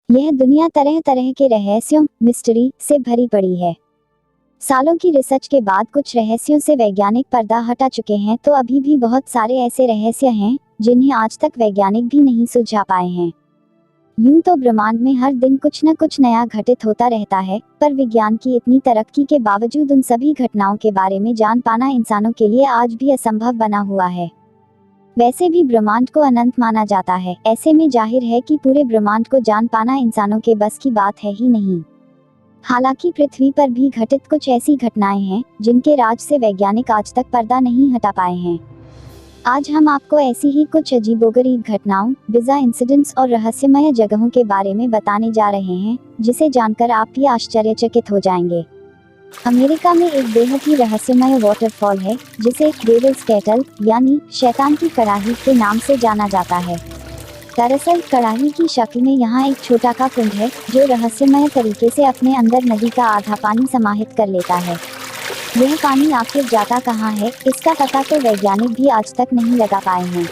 यह दुनिया तरह तरह के रहस्यों, मिस्ट्री से भरी पड़ी है। सालों की रिसर्च के बाद कुछ रहस्यों से वैज्ञानिक पर्दा हटा चुके हैं, तो अभी भी बहुत सारे ऐसे रहस्य हैं जिन्हें आज तक वैज्ञानिक भी नहीं सुलझा पाए हैं। यूं तो ब्रह्मांड में हर दिन कुछ न कुछ नया घटित होता रहता है, पर विज्ञान की इतनी तरक्की के बावजूद उन सभी घटनाओं के बारे में जान पाना इंसानों के लिए आज भी असंभव बना हुआ है। वैसे भी ब्रह्मांड को अनंत माना जाता है, ऐसे में जाहिर है कि पूरे ब्रह्मांड को जान पाना इंसानों के बस की बात है ही नहीं। हालांकि पृथ्वी पर भी घटित कुछ ऐसी घटनाएं हैं जिनके राज से वैज्ञानिक आज तक पर्दा नहीं हटा पाए हैं। आज हम आपको ऐसी ही कुछ अजीबोगरीब घटनाओं, बिज़ार इंसिडेंट्स और रहस्यमय जगहों के बारे में बताने जा रहे हैं, जिसे जानकर आप भी आश्चर्यचकित हो जाएंगे। अमेरिका में एक बेहद ही रहस्यमय वाटरफॉल है, जिसे डेविल्स केटल यानी शैतान की कड़ाही के नाम से जाना जाता है। दरअसल कड़ाही की शक्ल में यहाँ एक छोटा सा कुंड है, जो रहस्यमय तरीके से अपने अंदर नदी का आधा पानी समाहित कर लेता है। यह पानी आखिर जाता कहाँ है, इसका पता तो वैज्ञानिक भी आज तक नहीं लगा पाए हैं।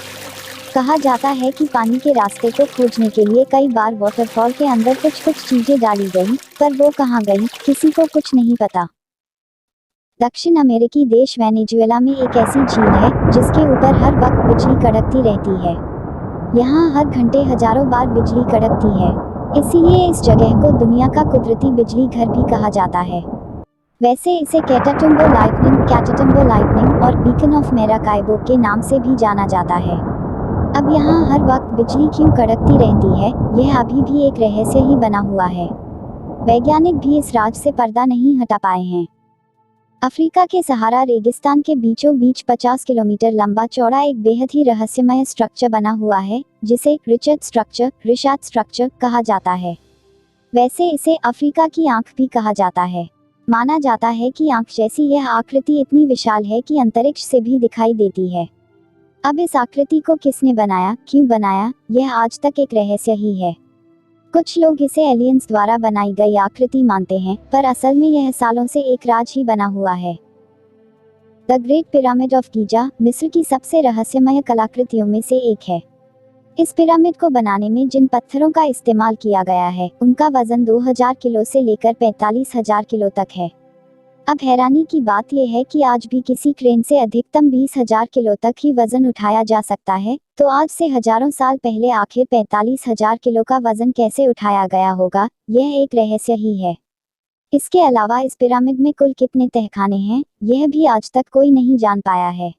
कहा जाता है कि पानी के रास्ते को खोजने के लिए कई बार वाटरफॉल के अंदर कुछ चीजें डाली गईं, पर वो कहाँ गईं, किसी को कुछ नहीं पता। दक्षिण अमेरिकी देश वेनेजुएला में एक ऐसी झील है जिसके ऊपर हर वक्त बिजली कड़कती रहती है। यहाँ हर घंटे हजारों बार बिजली कड़कती है, इसीलिए इस जगह को दुनिया का कुदरती बिजली घर भी कहा जाता है। वैसे इसे कैटाटुम्बो लाइटनिंग और बीकन ऑफ मैराकाइबो के नाम से भी जाना जाता है। अब यहाँ हर वक्त बिजली क्यों कड़कती रहती है, यह अभी भी एक रहस्य ही बना हुआ है। वैज्ञानिक भी इस राज से पर्दा नहीं हटा पाए हैं। अफ्रीका के सहारा रेगिस्तान के बीचों बीच 50 किलोमीटर लंबा चौड़ा एक बेहद ही रहस्यमय स्ट्रक्चर बना हुआ है, जिसे रिचार्ड स्ट्रक्चर कहा जाता है। वैसे इसे अफ्रीका की आंख भी कहा जाता है। माना जाता है कि आंख जैसी यह आकृति इतनी विशाल है कि अंतरिक्ष से भी दिखाई देती है। अब इस आकृति को किसने बनाया, क्यों बनाया, यह आज तक एक रहस्य ही है। कुछ लोग इसे एलियंस द्वारा बनाई गई आकृति मानते हैं, पर असल में यह सालों से एक राज ही बना हुआ है। The great pyramid of Giza मिस्र की सबसे रहस्यमय कलाकृतियों में से एक है। इस पिरामिड को बनाने में जिन पत्थरों का इस्तेमाल किया गया है, उनका वजन 2000 किलो से लेकर 45,000 किलो तक है। अब हैरानी की बात यह है कि आज भी किसी क्रेन से अधिकतम 20,000 किलो तक ही वजन उठाया जा सकता है, तो आज से हजारों साल पहले आखिर 45,000 किलो का वजन कैसे उठाया गया होगा, यह एक रहस्य ही है। इसके अलावा इस पिरामिड में कुल कितने तहखाने हैं, यह भी आज तक कोई नहीं जान पाया है।